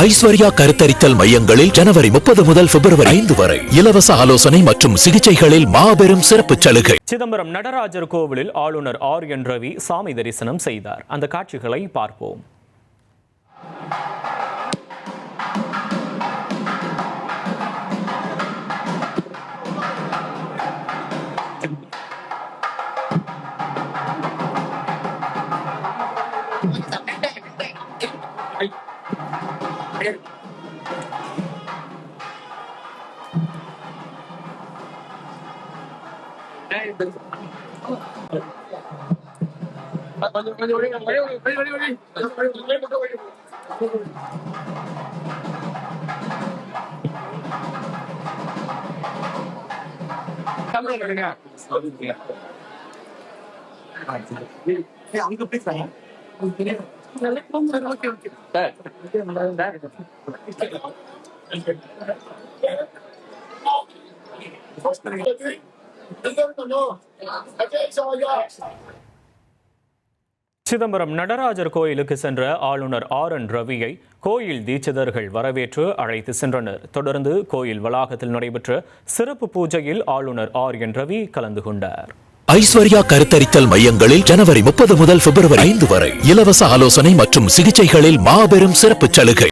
ஐஸ்வர்யா கருத்தரித்தல் மையங்களில் ஜனவரி 30 முதல் பிப்ரவரி 5 வரை இலவச ஆலோசனை மற்றும் சிகிச்சைகளில் மாபெரும் சிறப்பு சலுகை. சிதம்பரம் நடராஜர் கோவிலில் ஆளுநர் ஆர்.என். ரவி சாமி தரிசனம் செய்தார். அந்த காட்சிகளை பார்ப்போம். சிதம்பரம் நடராஜர் கோயிலுக்கு சென்ற ஆளுநர் ஆர்.என். ரவியை கோயில் தீட்சிதர்கள் வரவேற்று அழைத்து சென்றனர். தொடர்ந்து கோயில் வளாகத்தில் நடைபெற்ற சிறப்பு பூஜையில் ஆளுநர் ஆர்.என். ரவி கலந்து கொண்டார். ஐஸ்வர்யா கருத்தரித்தல் மையங்களில் ஜனவரி 30 முதல் பிப்ரவரி 5 வரை இலவச ஆலோசனை மற்றும் சிகிச்சைகளில் மாபெரும் சிறப்பு சலுகை.